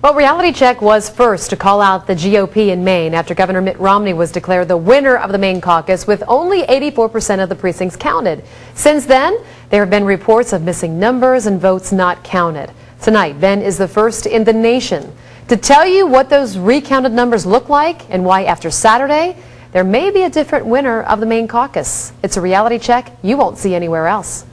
Well, Reality Check was first to call out the GOP in Maine after Governor Mitt Romney was declared the winner of the Maine caucus with only 84% of the precincts counted. Since then, there have been reports of missing numbers and votes not counted. Tonight, Ben is the first in the nation to tell you what those recounted numbers look like and why after Saturday, there may be a different winner of the Maine caucus. It's a reality check you won't see anywhere else.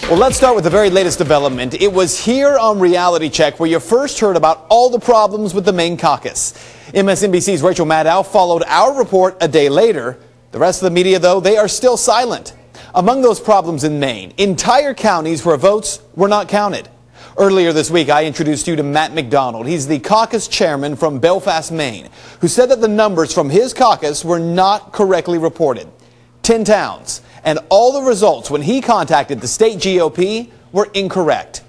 Well, let's start with the very latest development. It was here on Reality Check where you first heard about all the problems with the Maine caucus. MSNBC's Rachel Maddow followed our report a day later. The rest of the media, though, they are still silent. Among those problems in Maine, entire counties where votes were not counted. Earlier this week, I introduced you to Matt McDonald. He's the caucus chairman from Belfast, Maine, who said that the numbers from his caucus were not correctly reported. 10 towns. And all the results when he contacted the state GOP were incorrect.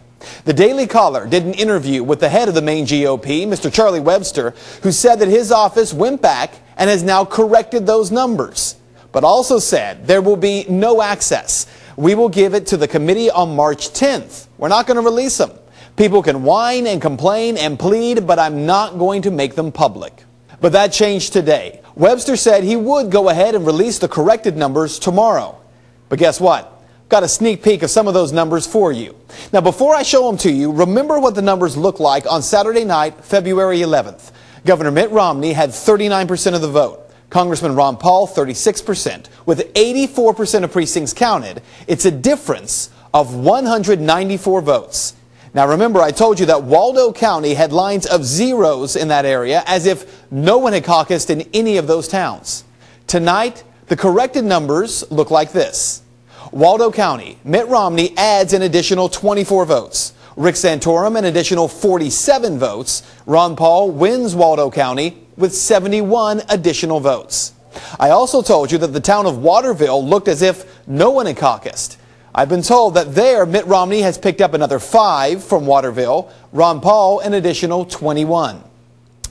The Daily Caller did an interview with the head of the Maine GOP, Mr. Charlie Webster, who said that his office went back and has now corrected those numbers, but also said there will be no access. We will give it to the committee on March 10th. We're not going to release them. People can whine and complain and plead, but I'm not going to make them public. But that changed today. Webster said he would go ahead and release the corrected numbers tomorrow. But guess what? Got a sneak peek of some of those numbers for you. Now, before I show them to you, remember what the numbers look like on Saturday night, February 11th. Governor Mitt Romney had 39% of the vote. Congressman Ron Paul, 36%. With 84% of precincts counted, it's a difference of 194 votes. Now, remember, I told you that Waldo County had lines of zeros in that area, as if no one had caucused in any of those towns. Tonight, the corrected numbers look like this. Waldo County, Mitt Romney adds an additional 24 votes. Rick Santorum an additional 47 votes. Ron Paul wins Waldo County with 71 additional votes. I also told you that the town of Waterville looked as if no one had caucused. I've been told that there Mitt Romney has picked up another 5 from Waterville. Ron Paul an additional 21.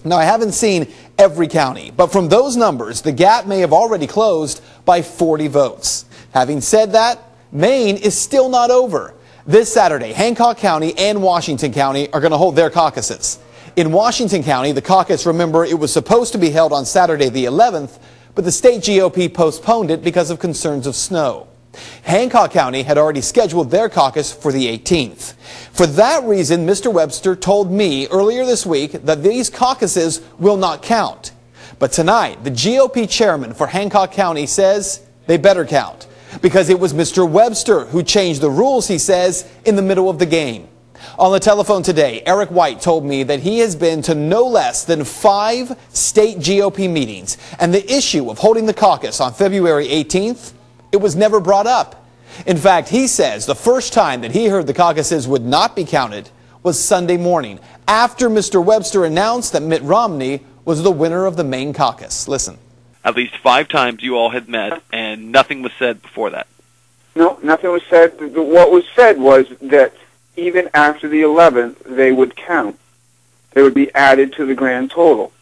Now, I haven't seen every county, but from those numbers, the gap may have already closed by 40 votes. Having said that, Maine is still not over. This Saturday, Hancock County and Washington County are going to hold their caucuses. In Washington County, the caucus, remember, it was supposed to be held on Saturday the 11th, but the state GOP postponed it because of concerns of snow. Hancock County had already scheduled their caucus for the 18th. For that reason, Mr. Webster told me earlier this week that these caucuses will not count. But tonight, the GOP chairman for Hancock County says they better count, because it was Mr. Webster who changed the rules, he says, in the middle of the game. On the telephone today, Eric White told me that he has been to no less than 5 state GOP meetings, and the issue of holding the caucus on February 18th, it was never brought up. In fact, he says the first time that he heard the caucuses would not be counted was Sunday morning, after Mr. Webster announced that Mitt Romney was the winner of the Maine caucus. Listen. At least 5 times you all had met, and nothing was said before that. No, nothing was said. What was said was that even after the 11th, they would count. They would be added to the grand total.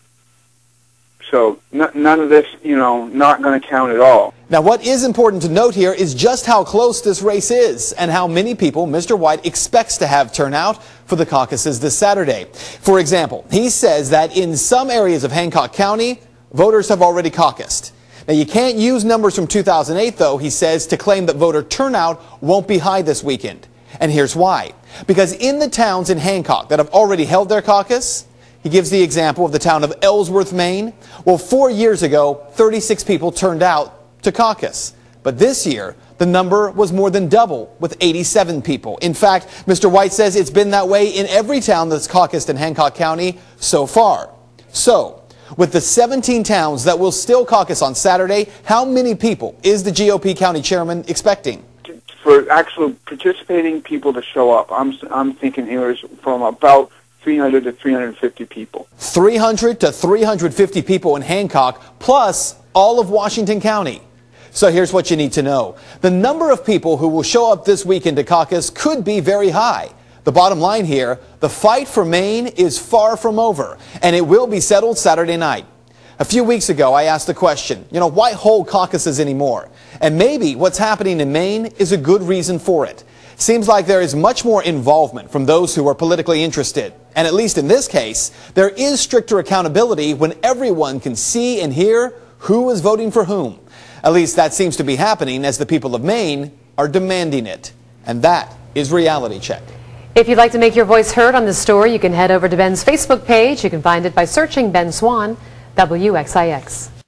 So none of this, not going to count at all. Now, what is important to note here is just how close this race is and how many people Mr. White expects to have turn out for the caucuses this Saturday. For example, he says that in some areas of Hancock County, voters have already caucused. Now, you can't use numbers from 2008, though, he says, to claim that voter turnout won't be high this weekend. And here's why. Because in the towns in Hancock that have already held their caucus, he gives the example of the town of Ellsworth, Maine. Well, 4 years ago, 36 people turned out to caucus. But this year, the number was more than double, with 87 people. In fact, Mr. White says it's been that way in every town that's caucused in Hancock County so far. So, with the 17 towns that will still caucus on Saturday, how many people is the GOP county chairman expecting? For actual participating people to show up, I'm thinking here from about 300 to 350 people. 300 to 350 people in Hancock, plus all of Washington County. So here's what you need to know. The number of people who will show up this weekend to caucus could be very high. The bottom line here, the fight for Maine is far from over, and it will be settled Saturday night. A few weeks ago, I asked the question, why hold caucuses anymore? And maybe what's happening in Maine is a good reason for it. Seems like there is much more involvement from those who are politically interested. And at least in this case, there is stricter accountability when everyone can see and hear who is voting for whom. At least that seems to be happening as the people of Maine are demanding it. And that is Reality Check. If you'd like to make your voice heard on this story, you can head over to Ben's Facebook page. You can find it by searching Ben Swan, WXIX.